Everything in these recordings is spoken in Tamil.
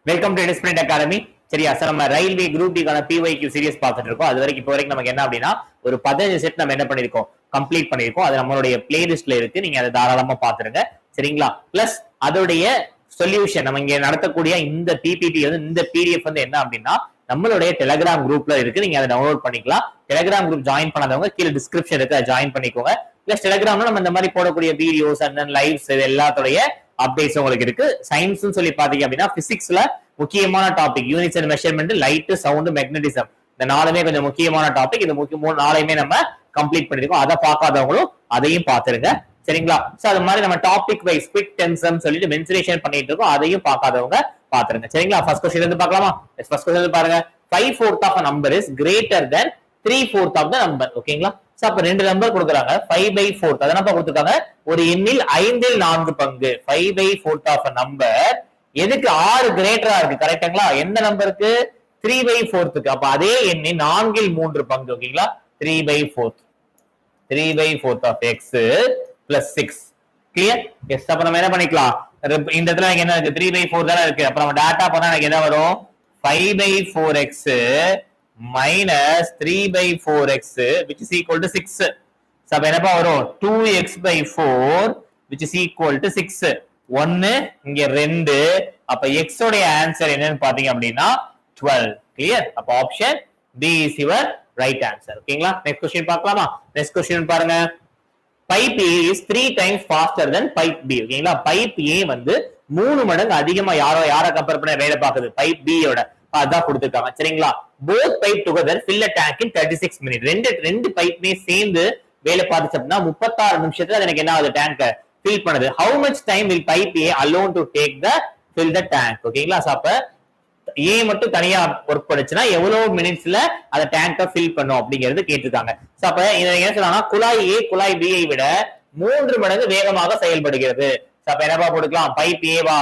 Welcome to discipline academy. சரியா சார், நம்ம ரயில்வே குரூப் டிக்கான பிஒய்க்யூ சீரிஸ் பார்த்துட்டு இருக்கோம். அது வரைக்கும் இப்போ வரைக்கும் நமக்கு என்ன அப்படின்னா ஒரு 15 செட் நம்ம என்ன பண்ணிருக்கோம், கம்ப்ளீட் பண்ணிருக்கோம். அது நம்மளுடைய பிளேலிஸ்ட்ல இருக்கு, நீங்க அதை தாராளமா பாத்துருங்க. சரிங்களா? பிளஸ் அதோடைய சொல்யூஷன் நம்ம இங்க நடத்தக்கூடிய இந்த பிபிடி வந்து இந்த பிடிஎஃப் வந்து என்ன அப்படின்னா நம்மளுடைய டெலிகிராம் குரூப்ல இருக்கு, நீங்க அதை டவுன்லோட் பண்ணிக்கலாம். டெலிகிராம் குரூப் ஜாயின் பண்ணாதவங்க கீழே டிஸ்கிரிப்ஷன் இருக்கு, அதை ஜாயின் பண்ணிக்கோங்க. பிளஸ் டெலிகிராம்ல நம்ம இந்த மாதிரி போடக்கூடிய வீடியோஸ் அண்ட் லைவ்ஸ் எல்லாத்தோடைய அப்டேட்ஸ் உங்களுக்கு இருக்கு. சயின்ஸ் சொல்லி பாத்தீங்க அப்படின்னா பிசிக்ஸ்ல முக்கியமான topic units and measurement, light, sound, magnetism, இந்த நாலுமே கொஞ்சம் முக்கியமான டாபிக். இது நாளையுமே நம்ம கம்ப்ளீட் பண்ணிருக்கோம். அதை பார்க்காதவங்களும் அதையும் பார்த்துருங்க. சரிங்களா? சோ அது மாதிரி நம்ம டாபிக் வைஸ் குவிக் டென்சம் சொல்லிட்டு மென்சுரேஷன் பண்ணிட்டு இருக்கோம், அதையும் பார்க்காதவங்க பாத்துருங்க. சரிங்களா? ஃபர்ஸ்ட் क्वेश्चन இருந்து பார்க்கலாமா? ஃபர்ஸ்ட் क्वेश्चन பாருங்க. 5/4 of a number is greater than 3/4 of the number. ஓகேங்களா? சோ அப்ப ரெண்டு நம்பர் கொடுக்குறாங்க. 5/4 அதனப்ப கொடுத்துருக்காங்க ஒரு எண்ணில் 5 4 பங்கு. 5/4 of a number எதுக்கு 6 கிரேட்டரா இருக்கு, கரெக்ட்டுங்களா? எந்த நம்பருக்கு? 3/4. அப்ப அதே எண்ணில் 4 3 பங்கு. ஓகேங்களா? 3/4 of x plus 6. Clear? Yes. அப்ப நம்ம என்ன பண்ணிக்கலாம், இந்த இடத்துல என்ன இருக்கு, 3/4 தானே இருக்கு. அப்ப நம்ம டாட்டா பண்ணா எனக்கு என்ன வரும், 5/4x minus 3/4x which is equal to 6. அப்ப என்னப்பா வரும், 2x/4 which is equal to 6. 1 இங்க 2. அப்ப x உடைய ஆன்சர் என்னன்னு பாத்தீங்க அப்படின்னா 12. கிளியர்? அப்ப option B is your right answer. ஓகேங்களா? நெக்ஸ்ட் क्वेश्चन பார்க்கலாமா? நெக்ஸ்ட் क्वेश्चन பாருங்க. Pipe A is 3 times faster than pipe B. ஓகேங்களா? பைப் A வந்து 3 மடங்கு அதிகமா யாரை கம்பேர் பண்ண வேலை பார்க்குது, பைப் B யோட. அதான் கொடுத்திருக்காங்க. சரிங்களா? both pipe together fill a tank in 36 minutes. ரெண்டு பைப்மே சேர்ந்து வேலை பார்த்துச்சு அப்படின்னா 36 நிமிஷத்துல எனக்கு என்ன ஆகுது, டேங்க ஃபில் பண்ணுது. how much time will pipe A alone to take the fill the tank? ஓகேங்களா? அப்ப A மட்டும் தனியா ஒர்க் பண்ணுச்சுன்னா எவ்வளவு மினிட்ஸ்ல அந்த டேங்கை ஃபில் பண்ணும் அப்படிங்கிறது கேட்டிருக்காங்க. அப்ப இதை என்ன சொல்லலாம், குழாய் A குழாய் B ஐ விட 3 மடங்கு வேகமாக செயல்படுகிறது. அப்ப என்னப்பா போட்டுக்கலாம், பைப் A வா,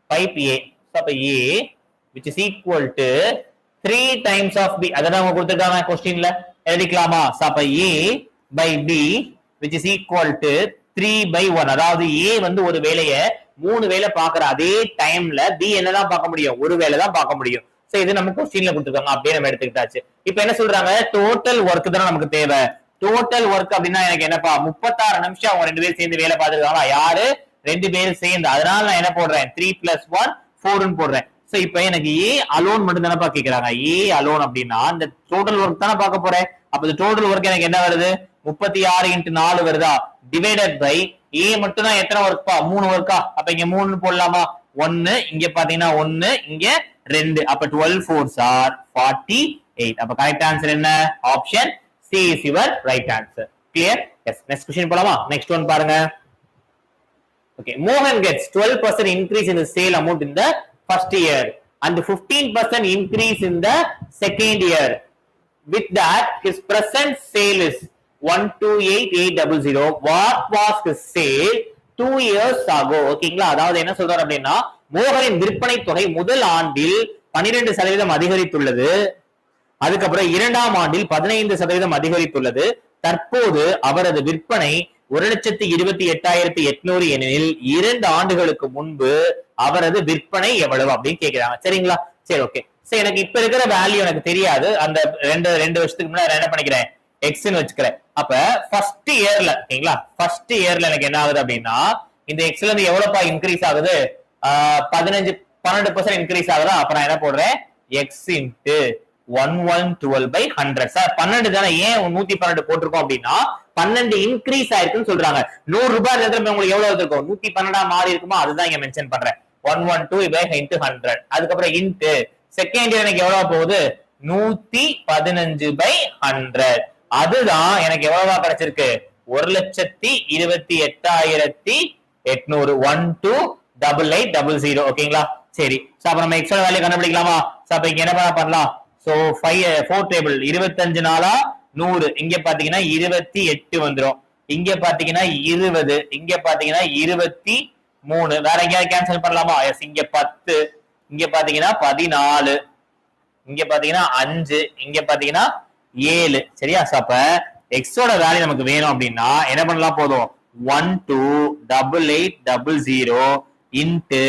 பைப் A. அப்ப A which is equal to 3 times of B. அத நம்ம கொடுத்திருக்காங்க क्वेश्चनல, எழுதிக்கலாமா? அப்ப A by B which is equal to 3/1. அதாவது A வந்து ஒரு வேலையை 3 வேலை பார்க்குற அதே டைம்ல B என்னதான் பார்க்க முடியும், ஒரு வேலை தான் பார்க்க முடியும். சோ இது நம்ம क्वेश्चनல கொடுத்திருக்காங்க, அப்படியே நம்ம எடுத்துக்கிட்டாச்சு. இப்போ என்ன சொல்றாங்க, டோட்டல் ஒர்க் தான் நமக்கு தேவை. டோட்டல் ஒர்க் அப்படின்னா எனக்கு என்னப்பா, 36 நிமிஷம் அவங்க 2 பேரும் சேர்ந்து வேலை பார்த்துருக்காங்களா, யாரு, 2 பேரும் சேர்ந்து. அதனால நான் என்ன போடுறேன், 3 + 1 4ன்னு போடுறேன். சோ இப்போ எனக்கு A அலோன் மட்டும் தானப்பா கேக்குறாங்க. A அலோன் அப்படின்னா இந்த டோட்டல் ஒர்க் தானே பார்க்க போறேன். அப்ப இந்த டோட்டல் ஒர்க் எனக்கு என்ன வருது, 36 × 4 வருதா, டிவைடட் பை A மட்டும் தான் எத்தனை ஒர்க்பா, 3 ஒர்க்கா. அப்ப இங்க 3 போடலாமா, 1 இங்க பாத்தீங்கன்னா 1 இங்க 2. அப்ப 12 4s are 48. அப்ப கரெக்ட் ஆன்சர் என்ன, option C is your right answer. Clear? Yes. Next question போலாமா? நெக்ஸ்ட் ஒன் பாருங்க. Okay, Mohan gets 12% increase in the sale amount in the first year and 15% increase in the second year. With that, his present sale is 128,800. What was his sale 2 years ago? ஓகேங்களா? அதாவது என்ன சொல்றாரு அப்படின்னா, மோகனின் விற்பனை தொகை முதல் ஆண்டில் 12% அதிகரித்துள்ளது, அதுக்கப்புறம் இரண்டாம் ஆண்டில் 15% அதிகரித்துள்ளது. தற்போது அவரது விற்பனை 1,28,800 எனில் 2 ஆண்டுகளுக்கு முன்பு அவரது விற்பனை எவ்வளவு அப்படின்னு கேக்குறாங்க. சரிங்களா? சரி, ஓகே. சரி, எனக்கு இப்ப இருக்கிற வேல்யூ எனக்கு தெரியாது. அந்த ரெண்டு வருஷத்துக்கு முன்னாடி என்ன பண்ணிக்கிறேன், எக்ஸ்ன்னு வச்சுக்கிறேன். அப்ப ஃபர்ஸ்ட் இயர்ல, ஓகேங்களா, ஃபர்ஸ்ட் இயர்ல எனக்கு என்ன ஆகுது அப்படின்னா, இந்த எக்ஸ்ல இருந்து எவ்வளவுப்பா இன்க்ரீஸ் ஆகுது, 12% இன்க்ரீஸ் ஆகுதா. அப்ப நான் என்ன போடுறேன், எக்ஸ் இன்ட்டு 1112/100. சார் 12 தானே, ஏன் 112 போட்டிருக்கோம் அப்படின்னா 12 இன்க்ரீஸ் ஆயிருக்குன்னு சொல்றாங்க. 100 ரூபாய் உங்களுக்கு எவ்வளவு இருக்கும், 112 மாறி இருக்குமா, அதுதான் இங்க மென்ஷன் பண்றேன். 112/100. அதுக்கப்புறம் இன்ட்டு செகண்ட் இயர் எனக்கு எவ்வளவு போகுது, 115/100. அதுதான் எனக்கு எவ்வளவா கிடைச்சிருக்கு, 1,28,800. 128800. ஓகேங்களா? சரி, அப்ப நம்ம எக்ஸ்ட்ரா வேல்யூ கண்டுபிடிக்கலாமா? அப்ப இங்க என்ன பண்ணலாம், சோ 4 டேபிள் 25 நாளா 100, இங்க பாத்தீங்கன்னா 28 வந்துரும், இங்க பாத்தீங்கன்னா 20, இங்க பாத்தீங்கன்னா 23. வேற எங்கேயாவது கேன்சல் பண்ணலாமா? எஸ், இங்க 10, இங்க பாத்தீங்கன்னா 14, இங்க பாத்தீங்கன்னா 5, இங்க பாத்தீங்கன்னா 7. சரியா? அப்ப எக்ஸோட வேல்யூ நமக்கு வேணும் அப்படின்னா என்ன பண்ணலாம், போதும் 128800 into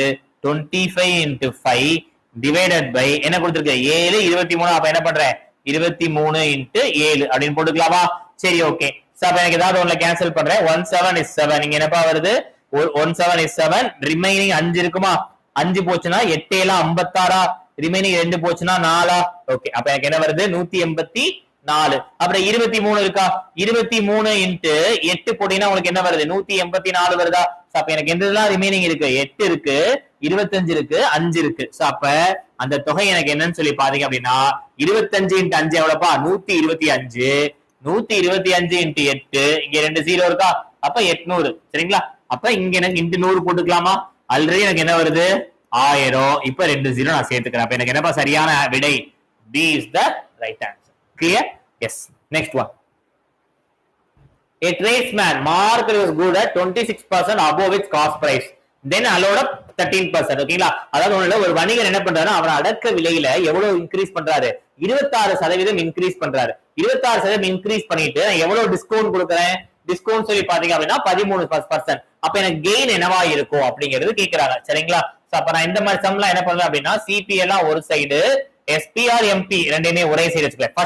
25 into 5 டிவைடட் பை என்ன கொடுத்திருக்கு 7 23 அப்ப என்ன பண்றேன் 23 into 7 அப்படின்னு போட்டுக்கலாமா சரி ஓகே சோ அப்ப எனக்கு ஏதாவது ஒண்ணுல கேன்சல் பண்றேன் 17 is 7 இங்க என்னப்பா வருது 17 is 7 ரிமைனிங் 5 இருக்குமா 5 போச்சுனா 8 எல்லாம் 56 ரிமைனிங் 2 போச்சுனா 4 ஓகே அப்ப எனக்கு என்ன வருது 184 அப்புறம் 23 இருக்கா 23 into 8 போட்டீங்கன்னா உங்களுக்கு என்ன வருது 184 வருதா அப்ப எனக்கு எந்தெல்லாம் ரிமைனிங் இருக்கு 8 இருக்கு 25 இருக்கு 5 இருக்கு சோ அப்ப அந்த தொகை எனக்கு என்னன்னு சொல்லி பாத்தீங்க அப்படின்னா 25 into 5 எவ்வளவுப்பா 125 125 into 8 இங்க 2 0 இருக்கா அப்ப 800 சரிங்களா அப்ப இங்க எனக்கு into 100 போட்டுக்கலாமா ஆல்ரெடி எனக்கு என்ன வருது 1000 இப்ப 2 0 நான் சேர்த்துக்கிறேன் அப்ப எனக்கு என்னப்பா சரியான விடை B is the right answer clear yes next one a tradesman marked was good at 26% above its cost price then allowed up 13% ஓகேங்களா அதாவது ஒண்ணுல ஒரு வணிகர் என்ன பண்றாருன்னா அவர் அடக்க விலையில எவ்வளவு இன்க்ரீஸ் பண்றாரு 26% இன்க்ரீஸ் பண்றாரு 26% இன்க்ரீஸ் பண்ணிட்டு நான் எவ்வளவு டிஸ்கவுண்ட் கொடுக்குறேன் டிஸ்கவுண்ட் சொல்லி பாத்தீங்க அப்படின்னா 13%. அப்ப எனக்கு கெயின் என்னவா இருக்கும் அப்படிங்கிறது கேக்குறாங்க சரிங்களா அப்ப நான் இந்த மாதிரி சம்லாம் என்ன பண்றேன் அப்படின்னா சிபி எல்லாம் ஒரு சைடு எஸ்பிஆர் எம்பி ரெண்டுமே ஒரே சைடு வச்சுக்கிறேன்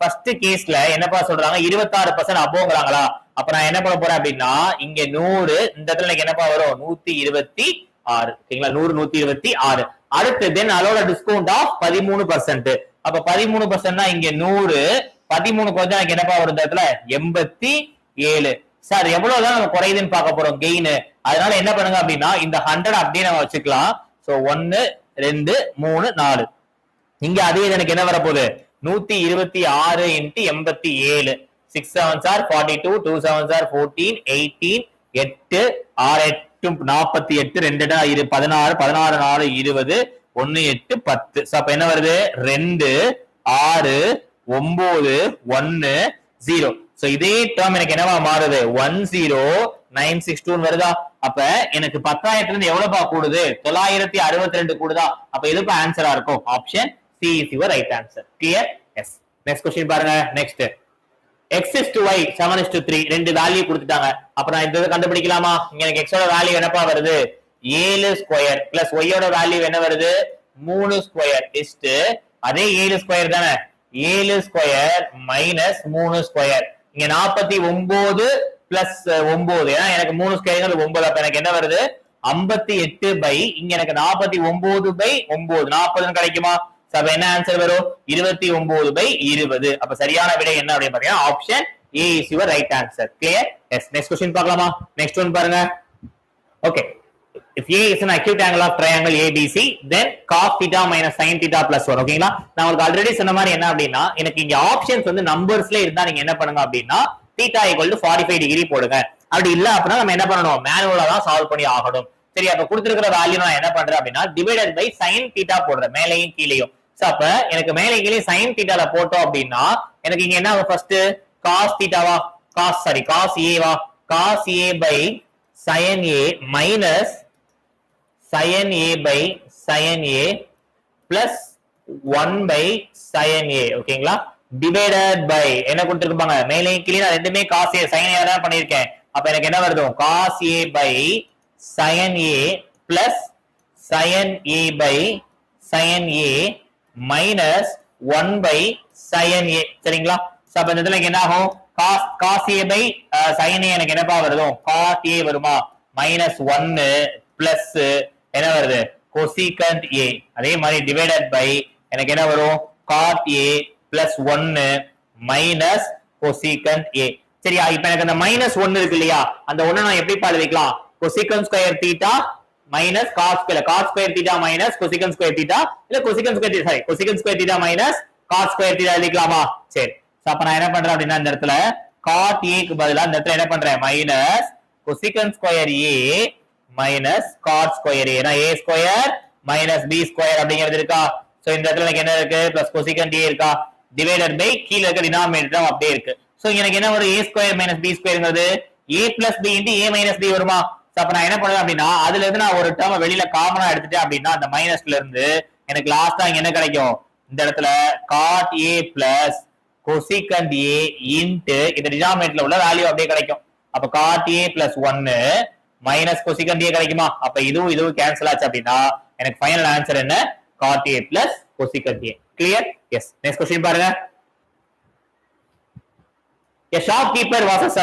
ஃபர்ஸ்ட் கேஸ்ல என்னப்பா சொல்றாங்க 26% அபோங்கறாங்களா அப்ப நான் என்ன பண்ண போறேன் அப்படின்னா இங்க 100 இந்த இடத்துல எனக்கு என்னப்பா வரும் 126 ஓகேங்களா 100 126 அடுத்து தென் அலோட டிஸ்கவுண்ட் ஆஃப் 13% அப்ப 13% இங்க 100 13 கொஞ்சம் எனக்கு என்னப்பா வரும் இந்த இடத்துல 87 சார் எவ்வளவுதான் நம்ம குறையுதுன்னு பார்க்க போறோம் கெயின் அதனால என்ன பண்ணுங்க அப்படின்னா இந்த 100 அப்படியே நம்ம வச்சுக்கலாம் சோ 1 2 3 4 இங்க அதே எனக்கு என்ன வரப்போகுது 126 into 87 6 7s are 42 2 7s are 14 18 8 6 8 48 2 16 16 4 20 1 8 10 so அப்ப என்ன வருது 2 6 9 1 0 சோ இதே டேர்ம் எனக்கு என்னவா மாறுது 10962 வருதா அப்ப எனக்கு 10000 இருந்து எவ்வளவுப்பா கூடுது 962 கூடுதா அப்ப எதுக்கு ஆன்சரா இருக்கும் option C is your right answer clear yes next question பாருங்க next x is to y 7 is to 3 ரெண்டு வேல்யூ கொடுத்துட்டாங்க அப்ப நான் இந்த கண்டுபிடிக்கலாமா இங்க எனக்கு x ஓட வேல்யூ என்னப்பா வருது 7 ஸ்கொயர் பிளஸ் y ஓட வேல்யூ என்ன வருது 3 ஸ்கொயர் இஸ்ட் அதே 7 ஸ்கொயர் தானே 7 ஸ்கொயர் மைனஸ் 3 ஸ்கொயர் இங்க 49 பிளஸ் 9 ஏன்னா எனக்கு 3 ஸ்கொயர் 9 அப்ப எனக்கு என்ன வருது 58 பை இங்க எனக்கு 49 பை 9 40 கிடைக்குமா அப்ப என்ன ஆன்சர் வரும் 29 by 20 அப்ப சரியான விடை என்ன அப்படின்னு பாத்தீங்கன்னா option A is your right answer clear yes next question பார்க்கலாமா next one பாருங்க okay if A is an acute angle of triangle ABC then cos theta minus sin theta plus 1 ஓகேங்களா நான் உங்களுக்கு ஆல்ரெடி சொன்ன மாதிரி என்ன அப்படின்னா எனக்கு இங்க ஆப்ஷன்ஸ் வந்து நம்பர்ஸ்ல இருந்தா நீங்க என்ன பண்ணுங்க அப்படின்னா theta equal to 45 டிகிரி போடுங்க அப்படி இல்ல அப்படின்னா நம்ம என்ன பண்ணணும் மேனுவலா தான் சால்வ் பண்ணி ஆகணும் சரி அப்ப கொடுத்திருக்கிற வேல்யூ நான் என்ன பண்றேன் அப்படின்னா டிவைடட் பை sin theta போடுறேன் மேலையும் கீழையும் அப்ப எனக்கு மேலே கீழே sin theta போட்டோம் அப்படின்னா எனக்கு இங்க என்ன ஃபர்ஸ்ட் cos theta வா cos a வா cos a by sin a minus sin a by sin a plus 1 by sin a ஓகேங்களா divided by என்ன கொடுத்திருப்பாங்க மேலே கீழே நான் ரெண்டுமே cos a sin a தான் பண்ணிருக்கேன் அப்ப எனக்கு என்ன வருது cos a by sin a plus sin a by sin a minus 1 by sin a சரிங்களா அப்ப இந்த இடத்துல என்ன ஆகும் cos a by sin a எனக்கு என்னப்பா வருது cos a வருமா minus 1 plus என்ன வருது cosecant a அதே மாதிரி divided by எனக்கு என்ன வரும் cot a plus 1 minus cosecant a சரியா இப்போ எனக்கு அந்த minus 1 இருக்கு இல்லையா அந்த 1 நான் எப்படி எழுதிக்கலாம் cosecant square theta minus cos square theta minus cosecant square theta இல்ல cosecant square theta minus cos square theta எழுதிக்கலாமா சரி சோ அப்ப நான் என்ன பண்றேன் அப்படினா இந்த இடத்துல cot a க்கு பதிலா இந்த இடத்துல என்ன பண்றேன் minus cosecant square a minus cot square a a square minus b square அப்படிங்கிறது இருக்கா சோ இந்த இடத்துல எனக்கு என்ன இருக்கு plus cosecant a இருக்கா divided by கீழ இருக்க டினாமினேட்டர் அப்படியே இருக்கு சோ எனக்கு என்ன வரும் a square minus b squareங்கிறது a plus b into a minus b வருமா அப்ப நான் என்ன பண்ணுவேன் அப்படின்னா அதுல இருந்து நான் ஒரு டேர்ம் வெளியில காமனா எடுத்துட்டேன் அப்படின்னா அந்த மைனஸ்ல இருந்து எனக்கு லாஸ்டா இங்க என்ன கிடைக்கும் இந்த இடத்துல cot a plus cosecant a into இந்த டினாமினேட்டர்ல உள்ள வேல்யூ அப்படியே கிடைக்கும் அப்ப cot a plus 1 minus cosecant a கிடைக்குமா அப்ப இதுவும் கேன்சல் ஆச்சு அப்படின்னா எனக்கு ஃபைனல் ஆன்சர் என்ன cot A plus cosecant A. Clear? Yes. Next question பாருங்க. A shopkeeper was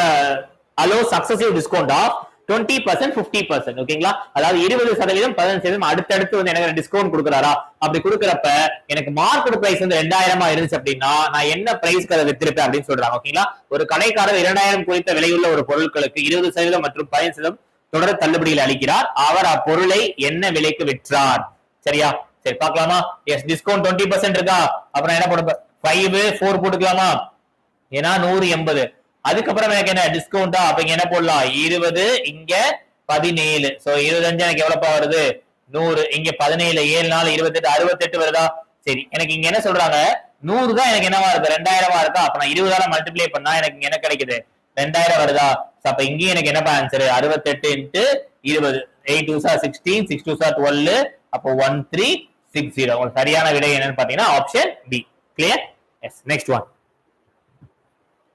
allow successive discount of 20%, 50%. ஓகேங்களா? அதாவது 20%, 15% அடுத்தடுத்து வந்து எனக்கு டிஸ்கவுண்ட் கொடுக்குறாரா? அப்படி கொடுக்கறப்ப எனக்கு மார்க்கெட் பிரைஸ் வந்து 2000 இருந்துச்சு அப்படின்னா நான் என்ன பிரைஸ்க்கு அதை வித்திருப்பேன் அப்படின்னு சொல்றாங்க. ஓகேங்களா? ஒரு கடைக்காரர் 2000 குறித்த விலையுள்ள ஒரு பொருட்களுக்கு 20% மற்றும் 15% தொடர் தள்ளுபடியில் அளிக்கிறார். அவர் அப்பொருளை என்ன விலைக்கு விற்றார்? சரியா? சரி பார்க்கலாமா? எஸ், டிஸ்கவுண்ட் 20% இருக்கா? அப்புறம் என்ன போட 5 4 போட்டுக்கலாமா? ஏன்னா 180. அதுக்கப்புறம் எனக்கு என்ன டிஸ்கவுண்டா? அப்ப இங்க என்ன போடலாம்? 20, இங்க 17. சோ 25 எனக்கு எவ்வளவு வருது? 100. இங்க 17, 7 4 28, 68 வருதா? சரி, எனக்கு இங்க என்ன சொல்றாங்க? 100 தான் எனக்கு என்னவா இருக்கு? 2000 இருக்கா? அப்ப நான் 20 மல்டிப்ளை பண்ணா எனக்கு இங்க என்ன கிடைக்குது? 2000 வருதா? அப்ப இங்க எனக்கு என்னப்பா answer? 68 into 20. 8 2s are 16, 6 2s are 12. அப்போ 1360. உங்களுக்கு சரியான விடை என்னன்னு பாத்தீங்கன்னா option B. Clear? Yes. Next one.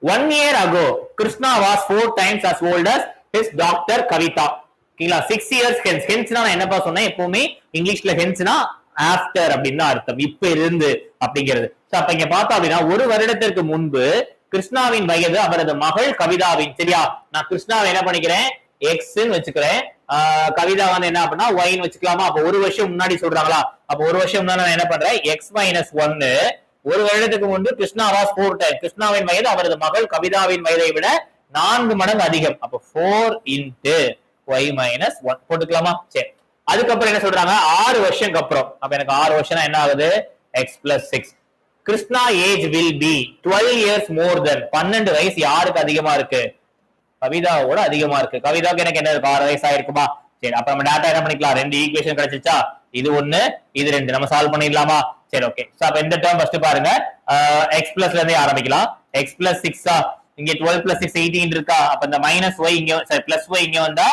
1 year ago, Krishna was 4 times as old as his daughter Kavita. ஓகேங்களா? 6 years hence. Hence நான் என்னப்பா சொன்னேன்? எப்பவுமே இங்கிலீஷ்ல henceனா after அப்படின்னு அர்த்தம். இப்ப இருந்து அப்படிங்கிறது. சோ அப்ப இங்க பார்த்தா அப்படின்னா ஒரு வருடத்திற்கு முன்பு கிருஷ்ணாவின் வயது அவரது மகள் கவிதாவின். சரியா? நான் கிருஷ்ணாவை என்ன பண்ணிக்கிறேன்? எக்ஸ்ன்னு வச்சுக்கிறேன். கவிதா வந்து என்ன அப்படின்னா ஒய்ன்னு வச்சுக்கலாமா? அப்ப ஒரு வருஷம் முன்னாடி சொல்றாங்களா? அப்ப ஒரு வருஷம் முன்னாடி நான் என்ன பண்றேன்? X minus 1. ஒரு வருடத்துக்கு முன்பு கிருஷ்ணா வாஸ் 4 டைம். கிருஷ்ணாவின் வயது அவரது மகள் கவிதாவின் வயதை விட 4 மடங்கு அதிகம். அப்ப 4 into y minus 1 போட்டுக்கலாமா? சரி, அதுக்கப்புறம் என்ன சொல்றாங்க? 6 வருஷத்துக்கு அப்புறம். அப்ப எனக்கு 6 வருஷம்னா என்ன ஆகுது? x plus 6. Krishna age will be 12 years more than. 12 வயசு யாருக்கு அதிகமா இருக்கு? கவிதாவோட அதிகமா இருக்கு. கவிதாவுக்கு எனக்கு என்ன இருக்கு? 6 வயசு ஆயிருக்குமா? சரி, அப்ப நம்ம டேட்டா என்ன பண்ணிக்கலாம்? 2 ஈக்குவேஷன் கிடைச்சிச்சா? இது 1, இது 2. நம்ம சால்வ் பண்ணிடலாமா? சரி, ஓகே. சோ அப்ப இந்த டேர்ம் ஃபர்ஸ்ட் பாருங்க. x பிளஸ்ல இருந்தே ஆரம்பிக்கலாம். x plus 6 இங்க 12 plus 6 18 இருக்கா? அப்ப இந்த மைனஸ் y இங்க, சரி பிளஸ் y இங்க வந்தா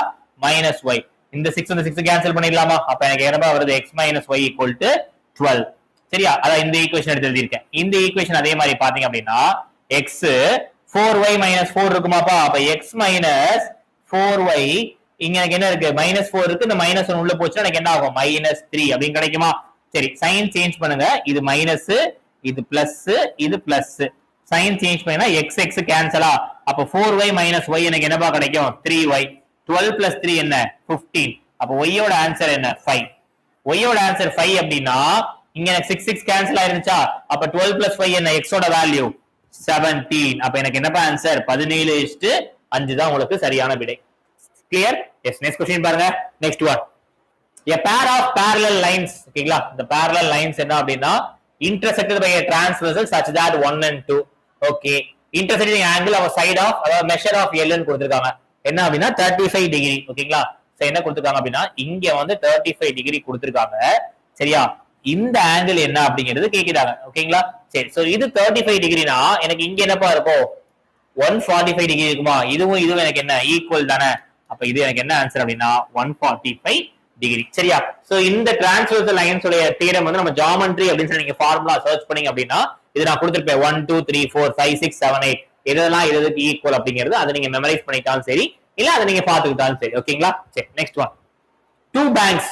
மைனஸ் y. இந்த 6 இந்த 6 கேன்சல் பண்ணிடலாமா? அப்ப எனக்கு என்ன வருது? x minus y equal to 12. சரியா? அதான் இந்த ஈக்குவேஷன் எடுத்து எழுதியிருக்கேன். இந்த ஈக்குவேஷன் அதே மாதிரி பாத்தீங்க அப்படின்னா x 4y minus 4 இருக்குமாப்பா? அப்ப x minus 4y இங்க எனக்கு என்ன இருக்கு? மைனஸ் 4 இருக்கு. இந்த மைனஸ் 1 உள்ள போச்சுன்னா எனக்கு என்ன ஆகும்? மைனஸ் 3 அப்படின்னு கிடைக்குமா? சரி, சைன் சேஞ்ச் பண்ணுங்க. இது மைனஸ், இது பிளஸ், இது பிளஸ். சைன் சேஞ்ச் பண்ணா எக்ஸ் எக்ஸ் கேன்சலா? அப்ப 4y மைனஸ் y எனக்கு என்னப்பா கிடைக்கும்? 3y. 12 பிளஸ் 3 என்ன? 15. அப்ப y யோட ஆன்சர் என்ன? 5. y யோட ஆன்சர் 5 அப்படின்னா இங்க எனக்கு 6 6 கேன்சல் ஆயிருச்சா? அப்ப 12 பிளஸ் 5 என்ன? x ஓட வேல்யூ 17. அப்ப எனக்கு என்னப்பா ஆன்சர்? 17:5 தான் உங்களுக்கு சரியான விடை. கிளியர்? எஸ். நெக்ஸ்ட் क्वेश्चन பாருங்க. Next one. A pair of parallel lines. ஓகேங்களா? இந்த parallel lines என்ன அப்படின்னா intersected by a transversal such that 1 and 2. Okay, intersecting angle of side of அதாவது measure of L ன்னு கொடுத்திருக்காங்க. என்ன அப்படின்னா 35 டிகிரி. ஓகேங்களா? சோ என்ன கொடுத்திருக்காங்க அப்படின்னா இங்க வந்து 35 டிகிரி கொடுத்திருக்காங்க. சரியா? இந்த ஆங்கிள் என்ன அப்படிங்கிறது கேக்குறாங்க. ஓகேங்களா? சரி, சோ இது 35 டிகிரினா எனக்கு இங்க என்னப்பா இருக்கும்? 145 டிகிரி இருக்குமா? இதுவும் இதுவும் எனக்கு என்ன? ஈக்குவல் தானே? அப்ப இது எனக்கு என்ன ஆன்சர் அப்படின்னா 145 டிகிரி. சரியா? சோ இந்த டிரான்ஸ்வர்சல் லைன்ஸ் உடைய தியரம் வந்து நம்ம ஜியோமெட்ரி அப்படின்னு சொல்லி நீங்க ஃபார்முலா சர்ச் பண்ணீங்க அப்படின்னா இது நான் கொடுத்திருப்பேன் 1 2 3 4 5 6 7 8 இதெல்லாம் இதுக்கு ஈக்குவல் அப்படிங்கிறது அதை நீங்க மெமரைஸ் பண்ணிட்டாலும் சரி, இல்ல அதை நீங்க பாத்துக்கிட்டாலும் சரி. ஓகேங்களா? சரி, next one. Two banks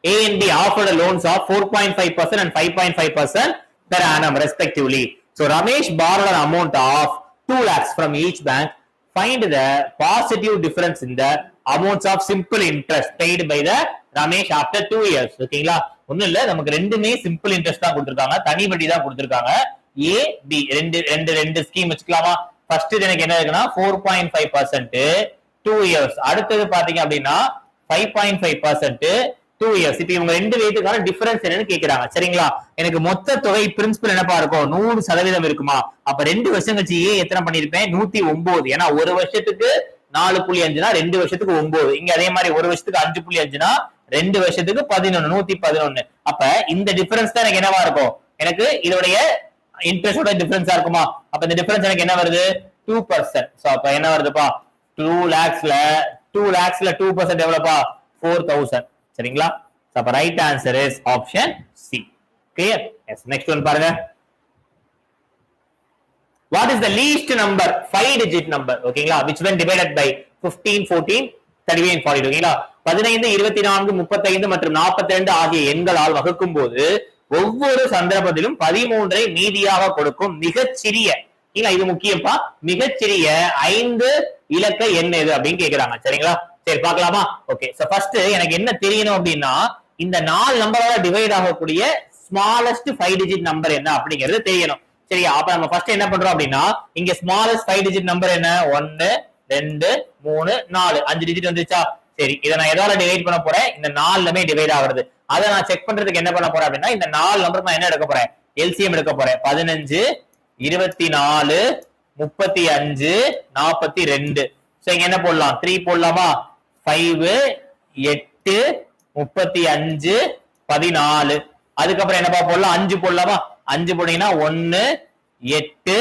A and B offered loans of 4.5% and 5.5% per annum respectively. So Ramesh borrowed an amount of 2 lakhs from each bank. Find the positive difference in the amounts of simple interest paid by the Ramesh after 2 years. ஓகேங்களா? ஒண்ணும் இல்ல, நமக்கு ரெண்டுமே சிம்பிள் இன்ட்ரெஸ்ட் தான் கொடுத்திருக்காங்க, தனி வட்டி தான் கொடுத்திருக்காங்க. A B ரெண்டு ஸ்கீம் வச்சுக்கலாமா? ஃபர்ஸ்ட் எனக்கு என்ன இருக்குன்னா 4.5% 2 years. அடுத்தது பாத்தீங்க அப்படின்னா 5.5% 2 years. இப்ப இவங்க ரெண்டு ரேட்டுக்கான டிஃபரன்ஸ் என்னன்னு கேக்குறாங்க. சரிங்களா? எனக்கு மொத்த தொகை பிரின்சிபல் என்னப்பா இருக்கும்? 100% இருக்குமா? அப்ப 2 வருஷம் கழிச்சு ஏ எத்தனை பண்ணிருப்பேன்? 109. ஏன்னா ஒரு வருஷத்துக்கு 4.5னா 2 வருஷத்துக்கு 9. இங்க அதே மாதிரி ஒரு வருஷத்துக்கு 5.5னா 2 வருஷத்துக்கு 11, 111. அப்ப இந்த டிஃபரன்ஸ் தான் எனக்கு என்னவா இருக்கும்? எனக்கு இதோடைய இன்ட்ரெஸ்டோட டிஃபரன்ஸா இருக்குமா? அப்ப இந்த டிஃபரன்ஸ் எனக்கு என்ன வருது? 2%. சோ அப்ப என்ன வருதுப்பா? 2 lakhsல 2% எவ்வளவுப்பா? 4000. சரிங்களா? சோ அப்ப right answer is option C. Clear? Yes. Next one பாருங்க. What is the least number 5 digit number? ஓகேங்களா? which when divided by 15 14 35 and 42 ஓகேங்களா 15 24 35 மற்றும் 42 ஆகிய எண்களால் வகுக்கும் போது ஒவ்வொரு சந்தர்ப்பத்திலும் 13ஐ மீதியாக கொடுக்கும் மிகச்சிறிய இது முக்கியப்பா மிகச்சிறிய 5 இலக்க எண் எது அப்படின்னு கேக்குறாங்க சரிங்களா சரி பார்க்கலாமா ஓகே சோ ஃபர்ஸ்ட் எனக்கு என்ன தெரியணும் அப்படின்னா இந்த 4 நம்பரால டிவைட் ஆகக்கூடிய ஸ்மாலஸ்ட் 5 டிஜிட் நம்பர் என்ன அப்படிங்கிறது தெரியணும் சரியா அப்ப நம்ம ஃபர்ஸ்ட் என்ன பண்றோம் அப்படின்னா இங்க ஸ்மாலஸ்ட் 5 டிஜிட் நம்பர் என்ன 1 2 3 4 5 டிஜிட் வந்துச்சா சரி இதை நான் எதால டிவைட் பண்ண போறேன் இந்த 4லுமே டிவைட் ஆகுறது அதை நான் செக் பண்றதுக்கு என்ன பண்ண போறேன் அப்படின்னா இந்த 4 நம்பருக்கு நான் என்ன எடுக்க போறேன் எல்சிஎம் எடுக்க போறேன் 15 24 35 42 சோ இங்க என்ன போடலாம் 3 போடலாமா 5 8 35 14 அதுக்கப்புறம் என்னப்பா போடலாம் 5 போடலாமா 5 போட்டீங்கன்னா 1 8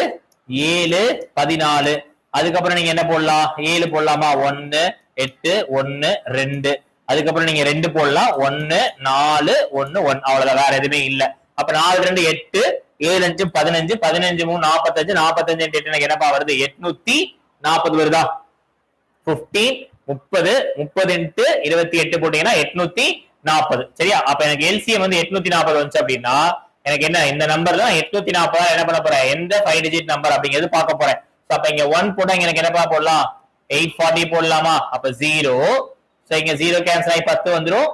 7 14 அதுக்கப்புறம் நீங்க என்ன போடலாம் 7 போடலாமா 1 8 1 2 அதுக்கப்புறம் நீங்க 2 போடலாம் 1 4 1 1 அவ்வளவுதான் வேற எதுவுமே இல்ல அப்ப 4 2 8 7 5 15 15 3 45 45 8 எனக்கு என்னப்பா வருது 840 வருதா 15 30 30 28 போட்டீங்கன்னா 840 சரியா அப்ப எனக்கு எல்சிஎம் வந்து 840 வந்துச்சு அப்படின்னா எனக்கு என்ன இந்த நம்பர்ல 840 என்ன பண்ண போறேன் எந்த 5 டிஜிட் நம்பர் அப்படிங்கிறது பார்க்க போறேன் அப்ப இங்க 1 போட்டா எனக்கு என்னப்பா போடலாம் 840 போடலாமா அப்ப 0 சோ இங்க 0 கேன்சல் ஆகி 10 வந்துரும்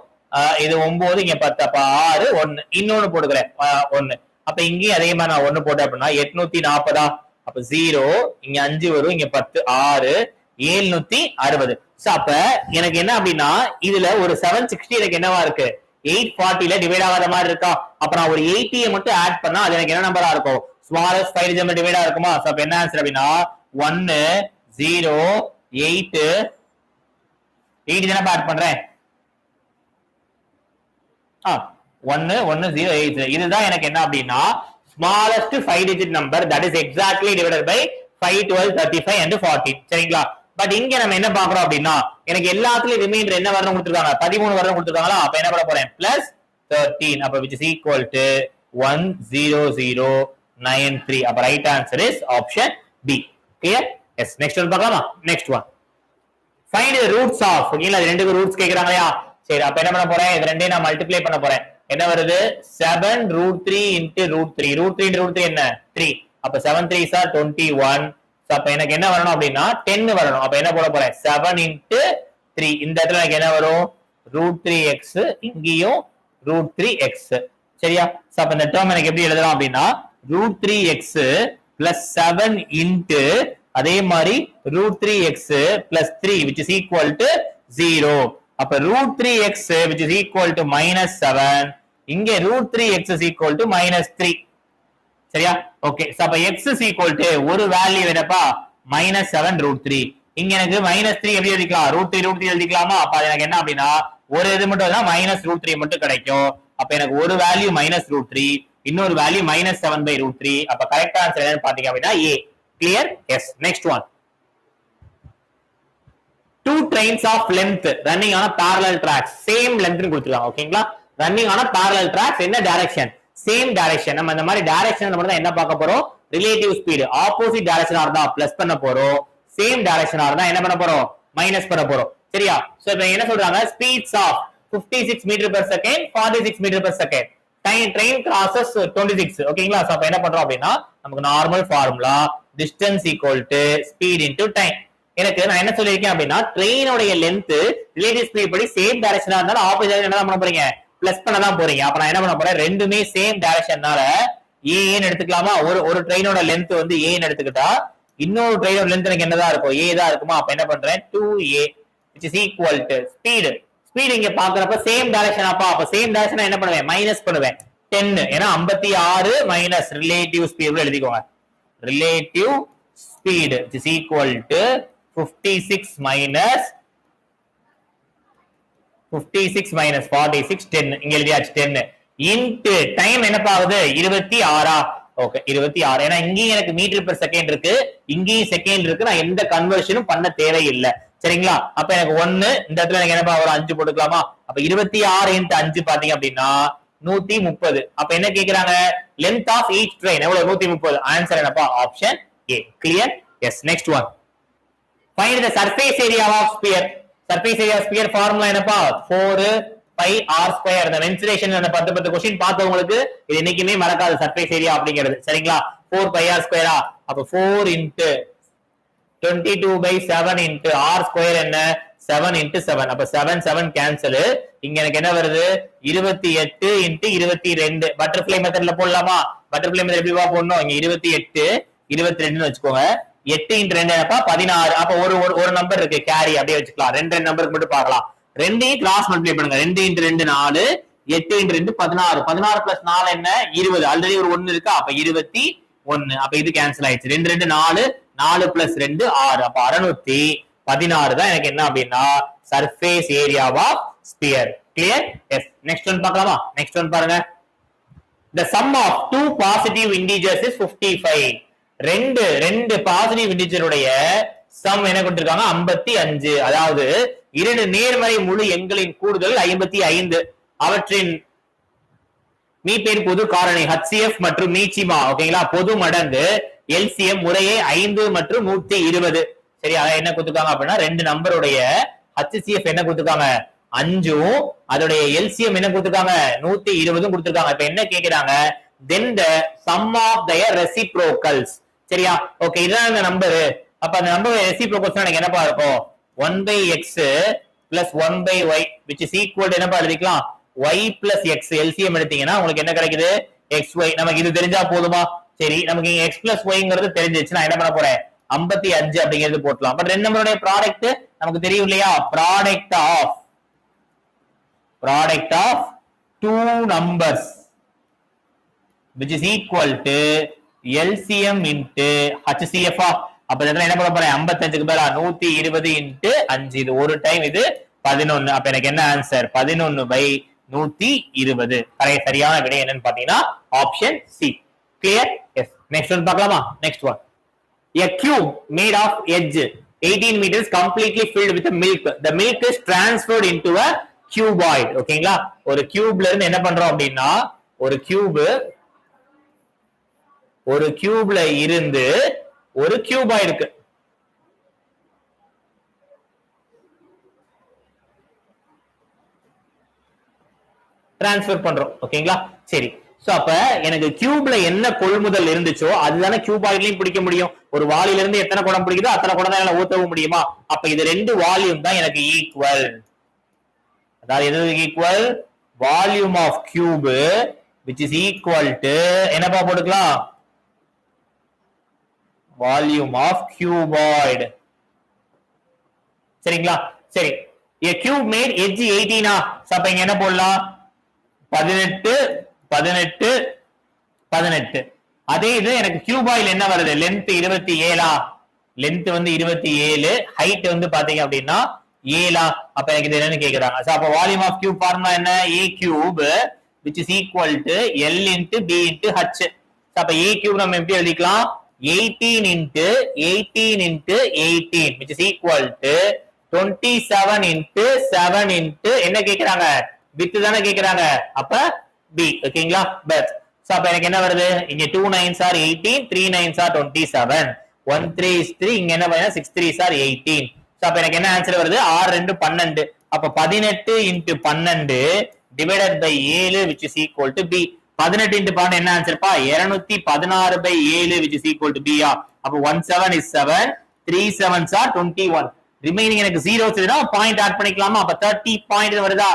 இது 9 இங்க 10 அப்ப 6 1 இன்னொன்னு போடுகிறேன் 1 அப்ப இங்கேயும் அதே மாதிரி நான் 1 போட்டேன் அப்படின்னா 840 அப்ப 0 இங்க 5 வரும் இங்க 10 6 760 சோ அப்ப எனக்கு என்ன அப்படின்னா இதுல ஒரு 760 எனக்கு என்னவா இருக்கு 840ல டிவைட் ஆகாத மாதிரி இருக்கா அப்ப நான் ஒரு 80 மட்டும் ஆட் பண்ணா அது எனக்கு என்ன நம்பரா இருக்கும் ஸ்மாலஸ்ட் 5 டிஜிட் டிவைட் இருக்குமா சோ அப்ப என்ன ஆன்சர் அப்படின்னா 1 0 8 தான ஆட் பண்றேன் 1 1 0 8 இதுதான் எனக்கு என்ன அப்படின்னா smallest 5 digit number that is exactly divided by 5 12 35 and 14 சரிங்களா பட் இங்க நம்ம என்ன பாக்குறோம் அப்படின்னா எனக்கு எல்லாத்துலயும் ரிமைண்டர் என்ன வரணும் கொடுத்திருக்காங்க 13 வரணும் கொடுத்திருக்காங்களா அப்ப என்ன பண்ண போறேன் பிளஸ் 13 அப்ப which is equal to 10093 அப்ப right answer is option B clear yes next one பார்க்கலாமா next one find the roots of ஓகேங்களா இது ரெண்டுக்கு ரூட்ஸ் கேக்குறாங்கயா சரி அப்ப என்ன பண்ண போறேன் இது ரெண்டையும் நான் மல்டிப்ளை பண்ண போறேன் என்ன வருது 7 √3 into √3 √3 into √3 என்ன 3 அப்ப 7 3s are 21 சோ அப்ப எனக்கு என்ன வரணும் அப்படின்னா 10 வரணும் அப்ப என்ன போட போறேன் 7 into 3 இந்த இடத்துல எனக்கு என்ன வரும் √3x இங்கேயும் √3x சரியா சோ அப்ப இந்த டேர்ம் எனக்கு எப்படி எழுதலாம் அப்படின்னா √3x plus 7 into அதே மாதிரி √3x plus 3 which is equal to 0 அப்ப √3x which is equal to -7 இங்க √3x is equal to -3 சரியா ஓகே சோ அப்ப x is equal to ஒரு வேல்யூ என்னப்பா -7 √3 இங்க எனக்கு -3 எப்படி எழுதிக்கலாம் √3 எழுதிக்கலாமா அப்ப எனக்கு என்ன அப்படின்னா ஒரு இது மட்டும் தான் -√3 மட்டும் கிடைக்கும் அப்ப எனக்கு ஒரு வேல்யூ -√3 இன்னொரு வேல்யூ -7/√3 அப்ப கரெக்ட் ஆன்சர் என்னன்னு பாத்தீங்க அப்படின்னா A clear yes next one two trains of length running on a parallel tracks same length னு கொடுத்திருக்காங்க ஓகேங்களா running on a parallel tracks என்ன direction same direction நம்ம இந்த மாதிரி direction நம்ம தான் என்ன பார்க்க போறோம் relative speed opposite direction ஆ இருந்தா plus பண்ண போறோம் same direction ஆ இருந்தா என்ன பண்ண போறோம் minus பண்ண போறோம் சரியா சோ இப்போ என்ன சொல்றாங்க speeds of 56 meter per second 46 meter per second train crosses 26 ஓகேங்களா சோ அப்ப என்ன பண்றோம் அப்படின்னா நமக்கு normal formula distance equal to speed into time எனக்கு நான் என்ன சொல்லிருக்கேன் அப்படின்னா ட்ரெயினோட லென்த் ரிலேட்டிவ் ஸ்பீட் படி சேம் டைரக்ஷனா இருந்தாலும் ஆப்போசிட் என்ன பண்ண போறீங்க பிளஸ் பண்ண தான் போறீங்க அப்ப நான் என்ன பண்ண போறேன் ரெண்டுமே சேம் டைரக்ஷன்னால ஏன்னு எடுத்துக்கலாமா ஒரு ட்ரெயினோட லென்த் வந்து ஏன்னு எடுத்துக்கிட்டா இன்னொரு ட்ரெயினோட லென்த் எனக்கு என்னதான் இருக்கும் ஏ தான் இருக்குமா அப்ப என்ன பண்றேன் 2a which is equal to speed இங்க பாக்குறப்ப சேம் டைரக்ஷன் அப்ப சேம் டைரக்ஷனா என்ன பண்ணுவேன் மைனஸ் பண்ணுவேன் 10 ஏன்னா 56 மைனஸ் ரிலேட்டிவ் ஸ்பீட் எழுதிக்கோங்க relative speed which is equal to 56 minus 46 10 இங்க எழுதியாச்சு 10 into டைம் என்ன ஆகுது 26 ஓகே 26 ஏன்னா இங்கேயும் எனக்கு மீட்டர் பெர் செகண்ட் இருக்கு இங்கேயும் செகண்ட் இருக்கு நான் எந்த கன்வர்ஷனும் பண்ண தேவையில்லை சரிங்களா அப்ப எனக்கு 1 இந்த இடத்துல எனக்கு என்னப்பா ஒரு 5 போட்டுக்கலாமா அப்ப 26 into 5 பாத்தீங்க அப்படின்னா 130 அப்ப என்ன கேக்குறாங்க லென்த் ஆஃப் ஈச் ட்ரெயின் எவ்வளவு 130 ஆன்சர் என்னப்பா option A clear yes next one find the surface area of sphere surface area sphere formula என்னப்பா 4 பை ஆர் ஸ்கொயர். இந்த வென்சுலேஷன் அந்த 10 கொஸ்டின் பார்த்தவங்களுக்கு இது என்னைக்குமே மறக்காது சர்ஃபேஸ் ஏரியா அப்படிங்கிறது. சரிங்களா? 4 பை ஆர் ஸ்கொயரா, அப்ப 4 into 22 by 7 into r square என்ன 7 into 7. அப்ப 7 7 கேன்சல். இங்க எனக்கு என்ன வருது 28 into 22. பட்டர்ஃப்ளை மெத்தட்ல போடலாமா? பட்டர்ஃப்ளை மெத்தட் எப்படிவா போடணும்? இங்க 28 22 வச்சுக்கோங்க. 8 into 2 என்னப்பா 16. அப்ப ஒரு நம்பர் இருக்கு கேரி அப்படியே வச்சுக்கலாம். ரெண்டு நம்பருக்கு மட்டும் பார்க்கலாம். ரெண்டையும் கிராஸ் மல்டிப்ளை பண்ணுங்க. 2 into 2 4, 8 into 2 16. 16 plus 4 என்ன 20. ஆல்ரெடி ஒரு 1 இருக்கா, அப்ப 21. அப்ப இது கேன்சல் ஆயிடுச்சு. 2 2 4, 4 plus 2 6. அப்ப 616 தான் எனக்கு என்ன அப்படின்னா சர்ஃபேஸ் ஏரியாவா sphere. Clear? Yes. Next one பார்க்கலாமா? நெக்ஸ்ட் ஒன் பாருங்க. The sum of two positive integers is 55. ரெண்டு பாசிட்டிவ் இன்டிஜர் உடைய சம் என்ன கொடுத்திருக்காங்க 55. அதாவது இரண்டு நேர்மறை முழு எண்களின் கூடுதல் 55. அவற்றின் மீப்பெண் பொது காரணி HCF மற்றும் மீச்சிமா ஓகேங்களா பொது மடங்கு LCM முறையே 5 மற்றும் 120. சரி, அத என்ன கொடுத்துருக்காங்க அப்படின்னா ரெண்டு நம்பருடைய HCF என்ன கொடுத்துருக்காங்க 5, அதோடைய LCM என்ன கொடுத்துருக்காங்க 120 கொடுத்துருக்காங்க. இப்ப என்ன கேக்குறாங்க, then the sum of their reciprocals. சரியா? ஓகே, இதுதான் அந்த நம்பர். அப்ப அந்த நம்பர் ரெசிப்ரோக்கல்ஸ் எனக்கு என்னப்பா இருக்கும் 1/x plus 1/y which is equal to என்னப்பா எழுதிக்கலாம் y plus x. LCM எடுத்தீங்கன்னா உங்களுக்கு என்ன கிடைக்குது xy. நமக்கு இது தெரிஞ்சா போதுமா? சரி, நமக்கு இங்க x plus yங்கிறது தெரிஞ்சிச்சு. நான் என்ன பண்ண போறேன் 55 அப்படிங்கிறது போடலாம். பட் ரெண்டு நம்பருடைய ப்ராடக்ட் நமக்கு தெரியும் இல்லையா? Product of two numbers which is equal to LCM into HCF. அப்ப இதெல்லாம் என்ன பண்ண போறேன் 55க்கு பதிலா 120 into 5. இது ஒரு டைம், இது 11. அப்ப எனக்கு என்ன ஆன்சர் 11/120. சரியான விடை என்னன்னு பாத்தீங்கன்னா option C. Clear? Yes. Next one பார்க்கலாமா? Next one. A cube made of edge 18 meters completely filled with milk. The milk is transferred into a cuboid. ஓகேங்களா? ஒரு கியூப்ல இருந்து என்ன பண்றோம் அப்படின்னா ஒரு கியூப்ல இருந்து ஒரு கியூபாய்டுக்கு டிரான்ஸ்ஃபர் பண்றோம். ஓகேங்களா? சரி, சோ அப்ப எனக்கு கியூப்ல என்ன கொள்முதல் இருந்துச்சோ அதுதானே கியூபாய்ட்லயும் பிடிக்க முடியும். ஒரு வாளியில இருந்து எத்தனை குடம் பிடிக்குதோ அத்தனை குடம் தான் ஊத்தவும் முடியுமா? அப்ப இது ரெண்டு வால்யூம் தான் எனக்கு ஈக்குவல். அதாவது எது equal? Volume of cube which is equal to என்னப்பா போட்டுக்கலாம் வால்யூம் ஆஃப் கியூபாய்டு. சரிங்களா? சரி, a cube made edge 18. அப்ப இங்க என்ன போடலாம் 18 18 18. அதே இது எனக்கு கியூபாயில் என்ன வருது லென்த் 27. லென்த் வந்து 27, ஹைட் வந்து பாத்தீங்க அப்படின்னா 7. அப்ப எனக்கு இது என்னன்னு கேக்குறாங்க. அப்ப வால்யூம் ஆஃப் கியூப் ஃபார்முலா என்ன a cube which is equal to L into B into H. அப்ப a cube நம்ம எப்படி எழுதிக்கலாம் 18 into 18 which is equal to 27 into 7 into என்ன கேக்குறாங்க வித் தானே கேக்குறாங்க. அப்ப B. ஓகேங்களா? பட் சோ அப்ப எனக்கு என்ன வருது இங்க 2 9s are 18, 3 9s are 27, 1 3 is 3. இங்க என்ன வருது 6 3s are 18. சோ அப்ப எனக்கு என்ன ஆன்சர் வருது 6 2 12. அப்ப 18 into 12 divided by 7 which is equal to B. 18 into 12 என்ன ஆன்சர் பா 216/7 which is equal to B. அப்ப 1 7 is 7, 3 7s are 21. ரிமைனிங் எனக்கு 0s இருந்தா பாயிண்ட் ஆட் பண்ணிக்கலாமா? அப்ப 30 பாயிண்ட் வருதா?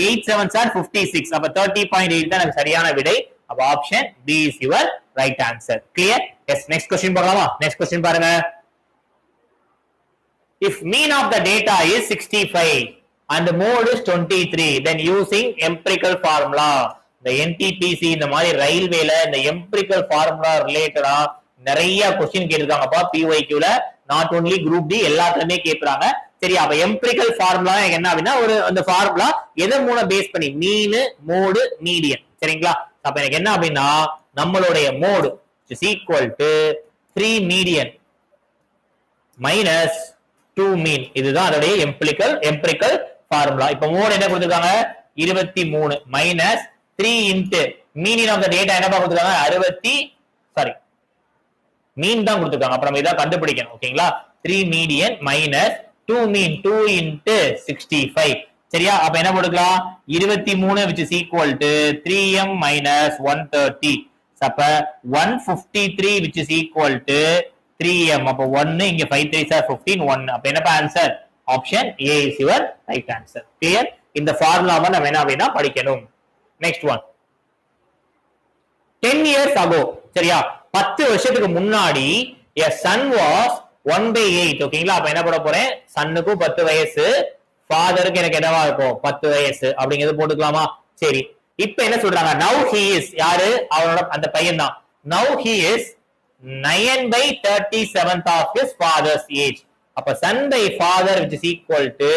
8 7s are 56. அப்ப 30.8 தான் எனக்கு சரியான விடை. அப்ப option B is your right answer. Clear? Yes. Next question பார்க்கலாமா? Next question பாருங்க. If mean of the data is 65 and the mode is 23, then using empirical formula. இந்த NTPC இந்த மாதிரி ரயில்வேல இந்த எம்பிரிக்கல் ஃபார்முலா ரிலேட்டடா நிறைய கொஸ்டின் கேட்டிருக்காங்கப்பா. PYQல நாட் ஒன்லி குரூப் டி எல்லாத்துலயுமே கேட்கறாங்க. சரி, அப்ப எம்பிரிக்கல் ஃபார்முலா என்ன அப்படின்னா ஒரு அந்த ஃபார்முலா எதை மூல பேஸ் பண்ணி மீன் மோடு மீடியன். சரிங்களா? அப்ப எனக்கு என்ன அப்படின்னா நம்மளுடைய mode is equal to 3 median minus 2 mean. இதுதான் அதோடைய எம்பிரிக்கல் ஃபார்முலா. இப்ப மோடு என்ன கொடுத்திருக்காங்க 23 minus 3 into meaning of the data என்ன கொடுத்திருக்காங்க 60 மீன் தான் கொடுத்திருக்காங்க. அப்ப நம்ம இதை கண்டுபிடிக்கணும். ஓகேங்களா? 3 மீடியன் மைனஸ் 2 mean 2 into 65. சரியா? அப்ப என்ன போட்டுக்கலாம்? 23 which is equal to 3m minus 130. அப்ப 153 which is equal to 3m. அப்ப 1 இங்க 5 3s are 15 1. அப்ப என்னப்பா answer? Option A is your right answer. Clear? இந்த ஃபார்முலாவை நம்ம என்ன அப்படினா படிக்கணும். Next one. 10 years ago. சரியா? 10 வருஷத்துக்கு முன்னாடி a son was 1/8. ஓகேங்களா? அப்ப என்ன போட போறேன்? சன்னுக்கு 10 வயசு, ஃபாதருக்கு எனக்கு என்னவா இருக்கும்? 10 வயசு அப்படிங்கிறது போட்டுக்கலாமா? சரி. இப்போ என்ன சொல்றாங்க? now he is யாரு? அவனோட அந்த பையன் தான். now he is 9/37th of his father's age. அப்ப son by father which is equal to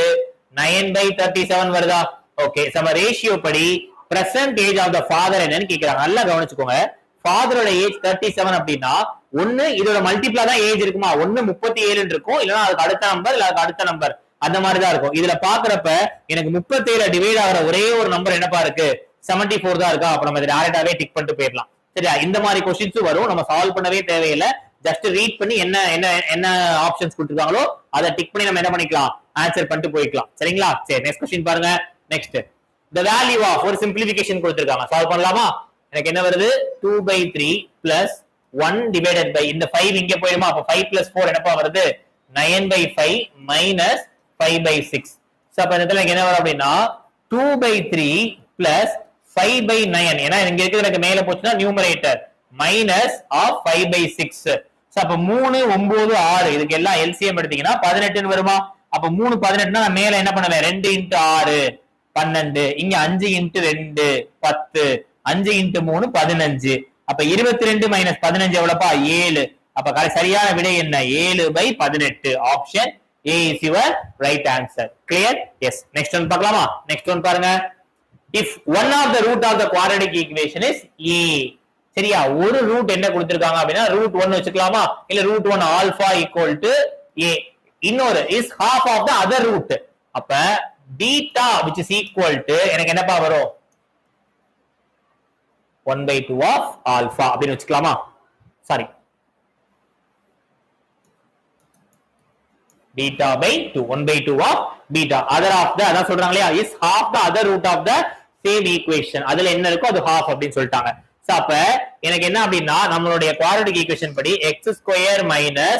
9/37 வருதா? ஓகே. நம்ம ரேஷியோ படி present age of the father என்னன்னு கேக்குறாங்க. நல்லா கவனிச்சுக்கோங்க. ஃபாதரோட ஏஜ் 37 அப்படின்னா ஒன்னு இதோட மல்டிப்ளா தான் ஏஜ் இருக்குமா? ஒன்னு 37 இருக்கும், இல்லனா அதுக்கு அடுத்த நம்பர் இல்ல அதுக்கு அடுத்த நம்பர் அந்த மாதிரி தான் இருக்கும். இதுல பாக்குறப்ப எனக்கு 37 டிவைட் ஆகிற ஒரே ஒரு நம்பர் என்னப்பா இருக்கு? 74 தான் இருக்கா? அப்ப நம்ம இதை டைரக்டாவே டிக் பண்ணிட்டு போயிடலாம். சரியா? இந்த மாதிரி क्वेश्चंस வரும். நம்ம சால்வ் பண்ணவே தேவையில்லை. ஜஸ்ட் ரீட் பண்ணி என்ன என்ன என்ன ஆப்ஷன்ஸ் கொடுத்திருக்காங்களோ அதை டிக் பண்ணி நம்ம என்ன பண்ணிக்கலாம்? ஆன்சர் பண்ணிட்டு போய்க்கலாம். சரிங்களா? சரி, நெக்ஸ்ட் क्वेश्चन பாருங்க. நெக்ஸ்ட் the value of ஒரு சிம்பிளிஃபிகேஷன் கொடுத்திருக்காங்க. சால்வ் பண்ணலாமா? எனக்கு என்ன வருது? 2/3 plus 1 divided by இந்த 5 இங்க போயிடுமா? அப்ப 5 plus 4 என்னப்பா வருது? 9/5 minus 5/6. சோ அப்ப இந்த இடத்துல என்ன வரும் அப்படின்னா 2/3 plus 5/9. ஏன்னா இங்க இருக்குது எனக்கு மேல போச்சுன்னா நியூமரேட்டர் minus of 5/6. சோ அப்ப 3 9 6 இதுக்கு எல்லாம் எல்சிஎம் எடுத்தீங்கன்னா 18 ன்னு வருமா? அப்ப 3 18னா நான் மேல என்ன பண்ணுவேன்? 2 × 6 12. இங்க 5 × 2 10. 5 × 3 15. அப்ப 22 - 15 எவ்வளவுப்பா? 7. அப்ப சரியான விடை என்ன? 7/18. Option A is your right answer. Clear? Yes. Next one பார்க்கலாமா? Next one பாருங்க. If one of the root of the quadratic equation is A. சரியா? ஒரு ரூட் என்ன கொடுத்திருக்காங்க அப்படினா √1 வச்சுக்கலாமா? இல்ல √1 alpha equal to A. இன்னொரு is half of the other root. அப்ப beta which is equal to எனக்கு என்னப்பா வரும்? 1/2 of alpha அப்படின்னு வச்சுக்கலாமா? Sorry, beta by 2, 1/2 of beta. Other of the அதான் சொல்றாங்க இல்லையா? is half the other root of the same equation. அதுல என்ன இருக்கோ அது half அப்படின்னு சொல்லிட்டாங்க. சோ அப்ப எனக்கு என்ன அப்படின்னா நம்மளுடைய quadratic equation படி x² minus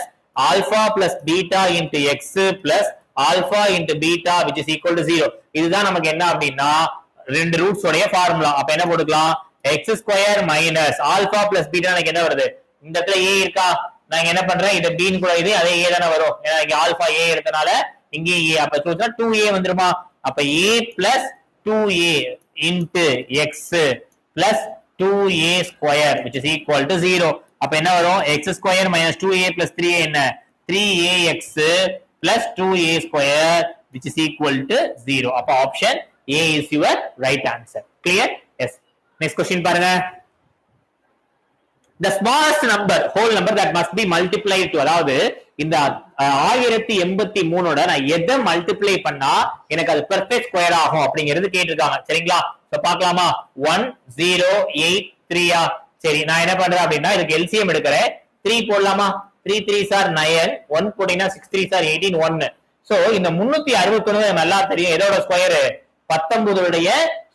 alpha plus beta into x plus alpha into beta which is equal to 0. இதுதான் நமக்கு என்ன அப்படின்னா ரெண்டு ரூட்ஸ் உடைய ஃபார்முலா. அப்ப என்ன போட்டுக்கலாம்? x² minus alpha plus beta எனக்கு என்ன வருது? இந்த இடத்துல a இருக்கா? நான் என்ன பண்றேன்? இத b ன்னு கூட இது அதே a தான வரும். ஏன்னா இங்க ஆல்பா a இருக்கனால இங்க a. அப்ப சொல்றா 2a வந்துருமா? அப்ப a plus 2a into x plus 2a square which is equal to 0. அப்ப என்ன வரும்? x² minus 2a plus 3a என்ன? 3ax plus 2a square which is equal to 0. அப்ப option A is your right answer. Clear? Yes. Next question பாருங்க. The smallest number, whole number that must be multiplied to, அதாவது இந்த 1083 நான் எதை மல்டிப்ளை பண்ணா எனக்கு அது பெர்ஃபெக்ட் ஸ்கொயர் ஆகும் அப்படிங்கிறது கேட்டிருக்காங்க. சரிங்களா? சோ பார்க்கலாமா? 1083 சரி, நான் என்ன பண்றேன் அப்படின்னா இதுக்கு எல்சிஎம் எடுக்கிறேன். 3 போடலாமா? 3 3s are 9, 1 போட்டீங்கன்னா 6 3s are 18, 1. சோ இந்த 369 நல்லா தெரியும் எதோட ஸ்கொயர்? 19 உடைய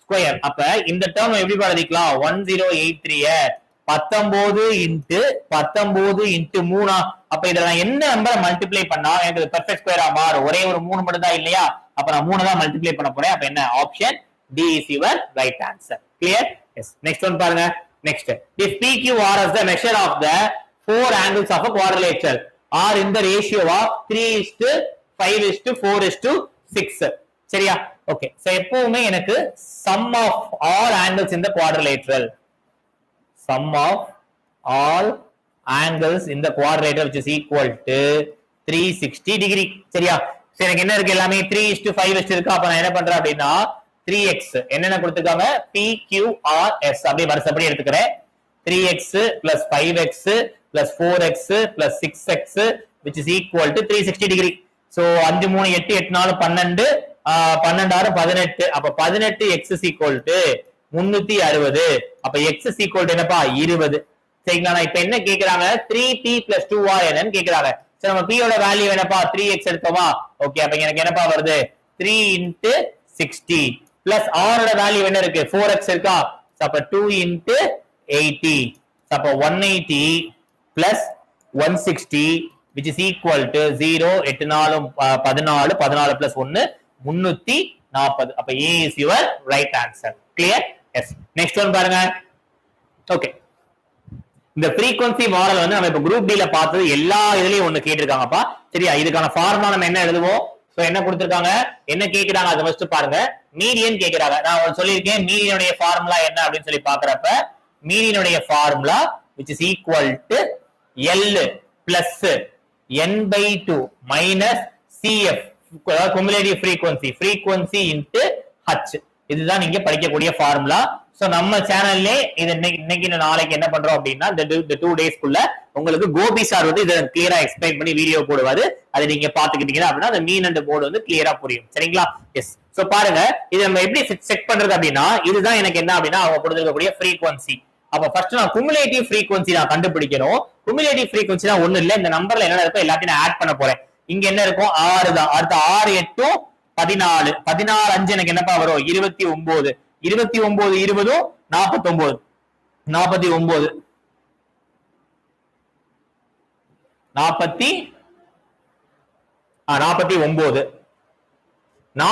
ஸ்கொயர். அப்ப இந்த டேர்ம் எப்படி எழுதிக்கலாம்? 1083 19 into 19 into 3. அப்ப இதுல நான் என்ன நம்பரை மல்டிப்ளை பண்ணா எனக்கு பெர்ஃபெக்ட் ஸ்கொயரா மாறும்? ஒரே ஒரு 3 மட்டும் தான் இல்லையா? அப்ப நான் 3 தான் மல்டிப்ளை பண்ண போறேன். அப்ப என்ன? Option D is your right answer. Clear? Yes. Next one பாருங்க. Next, if PQR is the measure of the four angles of a quadrilateral are in the ratio of 3:5:4:6. சரியா? ஓகே. சோ எப்பவுமே எனக்கு sum of all angles in the quadrilateral, sum of all angles in the quadrilateral which is equal to 360 degree. சரியா? சரி, எனக்கு என்ன இருக்கு? எல்லாமே 3:5 இருக்கு. அப்ப நான் என்ன பண்றேன் அப்படின்னா 3x என்னென்ன கொடுத்திருக்காங்க? PQRS அப்படியே வரிசைப்படி எடுத்துக்கிறேன். 3x plus 5x plus 4x plus 6x which is equal to 360 degree. So 5 3 8 8 4 12 12 18. அப்ப 18x is equal to 360. அப்ப x is equal to என்னப்பா? 20. சரிங்களா? நான் இப்ப என்ன கேக்குறாங்க? 3p plus 2r என்னன்னு கேக்குறாங்க. சோ நம்ம p யோட வேல்யூ என்னப்பா 3x எடுத்தோமா ஓகே அப்ப எனக்கு என்னப்பா வருது 3 into 60 plus r ஓட வேல்யூ என்ன இருக்கு 4x இருக்கா சோ அப்ப 2 into 80 சோ அப்ப 180 plus 160 which is equal to 0 8 4 14 14 plus 1 340 அப்ப A is your right answer clear yes next one பாருங்க okay இந்த frequency மாடல் வந்து நம்ம இப்ப குரூப் டி ல பார்த்தது எல்லா இதுலயும் ஒன்னு கேட்டிருக்காங்கப்பா சரியா இதுக்கான ஃபார்முலா நம்ம என்ன எழுதுவோம் சோ என்ன கொடுத்திருக்காங்க என்ன கேக்குறாங்க அத ஃபர்ஸ்ட் பாருங்க மீடியன் கேக்குறாங்க நான் உங்களுக்கு சொல்லிருக்கேன் மீடியனுடைய ஃபார்முலா என்ன அப்படினு சொல்லி பார்க்கறப்ப மீடியனுடைய formula which is equal to L plus n by 2 minus CF cumulative frequency into H இதுதான் நீங்க படிக்கக்கூடிய ஃபார்முலா சோ நம்ம சேனல்ல இது இன்னைக்கு நாளைக்கு என்ன பண்றோம் அப்படினா இந்த 2 days குள்ள உங்களுக்கு கோபி சார் வந்து இத கிளியரா எக்ஸ்பிளைன் பண்ணி வீடியோ போடுவாரு அதை நீங்க பாத்துக்கிட்டீங்க அப்படினா அந்த மீன் அண்ட் மோட் வந்து கிளியரா புரியும் சரிங்களா எஸ் சோ பாருங்க இது நம்ம எப்படி செக் பண்றது அப்படினா இதுதான் எனக்கு என்ன அப்படினா அவங்க கொடுத்திருக்கக்கூடிய frequency அப்ப ஃபர்ஸ்ட் நான் cumulative frequency நான் கண்டுபிடிக்கணும் cumulative frequency தான் ஒண்ணு இல்ல இந்த நம்பர்ல என்ன இருக்கோ எல்லாத்தையும் நான் ஆட் பண்ண போறேன் இங்க என்ன இருக்கும் 6 தான் அடுத்து 6 8 14 16 5 எனக்கு என்னப்பா வரும் 29 29 20 49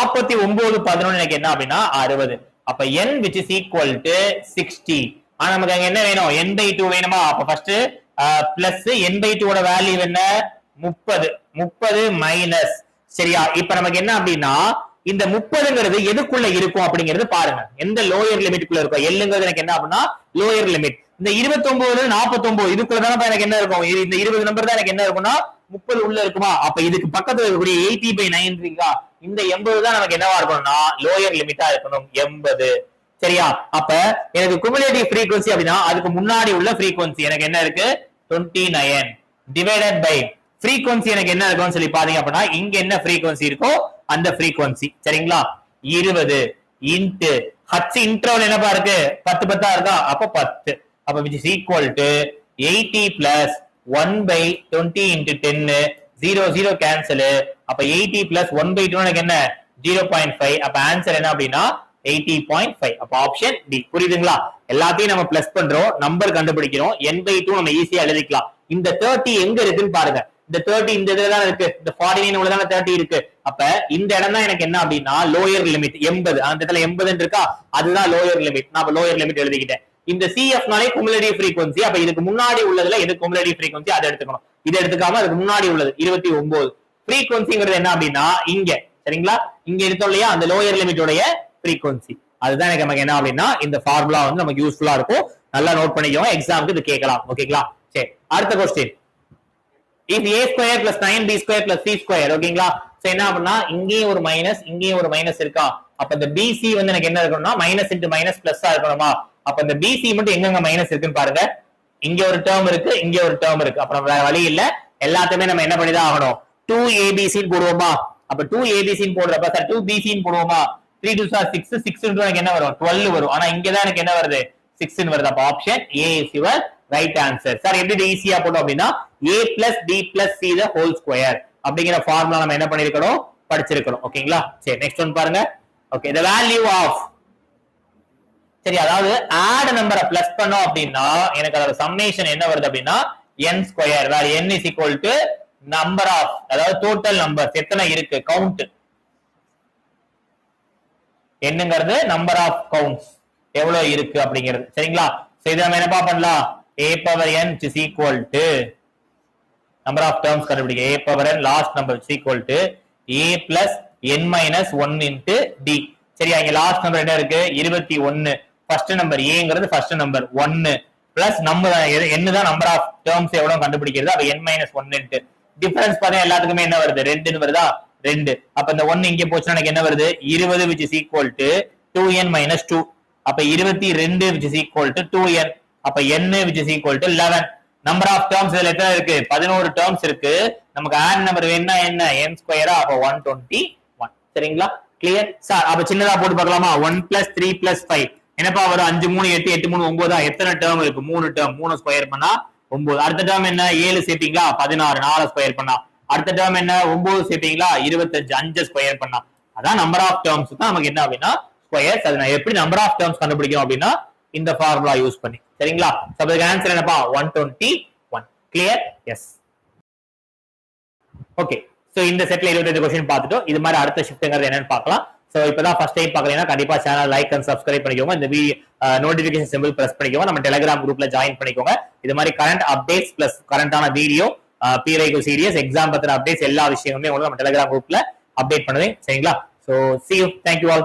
49 11 எனக்கு என்ன அப்படின்னா 60 அப்ப n which is equal to 60 ஆனா நமக்கு அங்க என்ன வேணும் n by 2 வேணுமா அப்ப ஃபர்ஸ்ட் பிளஸ் n by 2 ஓட வேல்யூ என்ன 30 மைனஸ் சரியா இப்ப நமக்கு என்ன அப்படின்னா இந்த 30ங்கிறது எதுக்குள்ள இருக்கும் அப்படிங்கிறது பாருங்க எந்த லோயர் லிமிட்டுக்குள்ள இருக்கும் எல்லுங்கிறது எனக்கு என்ன அப்படின்னா லோயர் லிமிட் இந்த 29 49 இதுக்குள்ள தான் எனக்கு என்ன இருக்கும் இந்த 20 நம்பர் தான் எனக்கு என்ன இருக்கும்னா 30 உள்ள இருக்குமா அப்ப இதுக்கு பக்கத்துல இருக்கக்கூடிய 80/9 இருக்கா இந்த 80 தான் நமக்கு என்னவா இருக்கணும்னா லோயர் லிமிட்டா இருக்கணும் 80 சரியா அப்ப எனக்கு cumulative frequency அப்படினா அதுக்கு முன்னாடி உள்ள frequency எனக்கு என்ன இருக்கு 29 divided by frequency எனக்கு என்ன இருக்கும்னு சொல்லி பாத்தீங்க அப்படினா இங்க என்ன frequency இருக்கோ அந்த frequency சரிங்களா 20 into h interval என்னப்பா இருக்கு 10 10 இருக்கா அப்ப 10 அப்ப which is equal to 80 plus 1 by 20 into 10 0 0 cancel அப்ப 80 plus 1 by 2 எனக்கு என்ன 0.5 அப்ப ஆன்சர் என்ன அப்படினா 80.5 அப்ப ஆப்ஷன் டி புரியுதுங்களா எல்லாத்தையும் நம்ம பிளஸ் பண்றோம் நம்பர் கண்டுபிடிக்கிறோம் n by 2 நம்ம ஈஸியா எழுதிக்கலாம் இந்த 30 எங்க இருக்குன்னு பாருங்க இந்த 30 இந்த இதுல தான் இருக்கு இந்த 49 உள்ள தான் 30 இருக்கு அப்ப இந்த இடம் தான் எனக்கு என்ன அப்படின்னா லோயர் லிமிட் 80 அந்த இடத்துல 80 இருக்கா அதுதான் லோயர் லிமிட் நான் அப்ப லோயர் லிமிட் எழுதிக்கிட்டேன் இந்த CF நாலே cumulative frequency அப்ப இதுக்கு முன்னாடி உள்ளதுல எது cumulative frequency அதை எடுத்துக்கணும் இதை எடுத்துக்காம அதுக்கு முன்னாடி உள்ளது 29 frequencyங்கிறது என்ன அப்படின்னா இங்க சரிங்களா இங்க இருக்கோம் இல்லையா அந்த லோயர் லிமிட்டோடைய frequency அதுதான் எனக்கு நமக்கு என்ன அப்படின்னா இந்த ஃபார்முலா வந்து நமக்கு யூஸ்ஃபுல்லா இருக்கும் நல்லா நோட் பண்ணிக்கோங்க எக்ஸாம்க்கு இது கேட்கலாம் ஓகேங்களா சரி அடுத்த question if a square plus 9b square plus c square ஓகேங்களா சோ என்ன அப்படின்னா இங்கேயும் ஒரு மைனஸ் இங்கேயும் ஒரு மைனஸ் இருக்கா அப்ப இந்த bc வந்து எனக்கு என்ன இருக்கணும்னா மைனஸ் இன்டு மைனஸ் பிளஸ் இருக்கணுமா அப்ப இந்த bc மட்டும் எங்கங்க மைனஸ் இருக்குன்னு பாருங்க இங்க ஒரு டேர்ம் இருக்கு இங்க ஒரு டேர்ம் இருக்கு அப்புறம் வேற வழி இல்ல எல்லாத்தையுமே நம்ம என்ன பண்ணிதான் ஆகணும் 2abc ன்னு போடுவோமா அப்ப 2abc ன்னு போடுறப்ப சார் 2bc ன்னு போடுவோமா 3 2 6 6 எனக்கு என்ன வரும் 12 வரும் ஆனா இங்க தான் எனக்கு என்ன வருது 6 ன்னு வருது அப்ப option A is your right answer sir எப்படி ஈஸியா போடுவோம் அப்படினா a plus b plus c the whole square அப்படிங்கற ஃபார்முலா நம்ம என்ன பண்ணிருக்கோம் படிச்சிருக்கோம் ஓகேங்களா சரி நெக்ஸ்ட் ஒன் பாருங்க ஓகே the value of சரி அதாவது add நம்பரை பிளஸ் பண்ணோம் அப்படினா எனக்கு அதோட சம்மேஷன் என்ன வருது அப்படினா n square where n is equal to number of அதாவது total numbers எத்தனை இருக்கு கவுண்ட் என்னங்கிறது நம்பர் ஆஃப் கவுண்ட்ஸ் எவ்வளவு இருக்கு அப்படிங்கிறது சரிங்களா சோ இத நம்ம என்னப்பா பண்ணலாம் a power n is equal to number of terms கண்டுபிடிங்க a power n last number is equal to a plus n minus 1 into d சரியா இங்க லாஸ்ட் நம்பர் என்ன இருக்கு 21 ஃபர்ஸ்ட் நம்பர் aங்கிறது first number 1 plus number n தான் நம்பர் ஆஃப் டேர்ம்ஸ் எவ்வளவு கண்டுபிடிக்கிறது அப்ப n minus 1 into டிஃபரன்ஸ் பாத்தீங்க எல்லாத்துக்குமே என்ன வருது 2 ன்னு வருதா 2 அப்ப இந்த 1 இங்க போச்சுனா எனக்கு என்ன வருது 20 which is equal to 2n minus 2 அப்ப 22 which is equal to 2n அப்ப n which is equal to 11 number of terms இதுல எத்தனை இருக்கு 11 terms இருக்கு நமக்கு ஆட் நம்பர் வேணும்னா என்ன n ஸ்கொயரா அப்ப 121 சரிங்களா கிளியர் சார் அப்ப சின்னதா போட்டு பார்க்கலாமா 1 plus 3 plus 5 என்னப்பா வரும் 5 3 8 8 3 9 எத்தனை டேர்ம் இருக்கு 3 டேர்ம் 3 ஸ்கொயர் பண்ணா 9. அடுத்த டேர்ம் என்ன 7 சேர்த்தீங்களா 16 4 ஸ்கொயர் பண்ணா. அடுத்த டேர்ம் என்ன 9 சேர்த்தீங்களா 25 5 ஸ்கொயர் பண்ணா. அதான் நம்பர் ஆஃப் டேர்ம்ஸ் தான் நமக்கு என்ன அப்படின்னா ஸ்கொயர்ஸ். அது நான் எப்படி நம்பர் ஆஃப் டேர்ம்ஸ் கண்டுபிடிக்கும் அப்படின்னா இந்த ஃபார்முலா யூஸ் பண்ணி. சரிங்களா? சோ அதுக்கு ஆன்சர் என்னப்பா 121. கிளியர்? எஸ். ஓகே. சோ இந்த செட்ல 25 क्वेश्चन பார்த்துட்டோம். இது மாதிரி அடுத்த ஷிஃப்ட்ங்கிறது என்னன்னு பார்க்கலாம். சோ இப்பதான் ஃபர்ஸ்ட் டைம் பாக்குறீங்கன்னா கண்டிப்பா சேனல் லைக் அண்ட் சப்ஸ்கிரைப் பண்ணிக்கோங்க. இந்த நோட்டிபிகேஷன் சிம்பிள் பிரஸ் பண்ணிக்கோங்க. நம்ம டெலிகிராம் குரூப்ல ஜாயின் பண்ணிக்கோங்க. இது மாதிரி கரண்ட் அப்டேட்ஸ் பிளஸ் கரண்டான வீடியோ பிரைகோ சீரியஸ் எக்ஸாம் பத்தின அப்டேட்ஸ் எல்லா விஷயங்களுமே உங்களுக்கு நம்ம டெலிகிராம் குரூப்ல அப்டேட் பண்ணுவேன். சரிங்களா? So see you. Thank you all.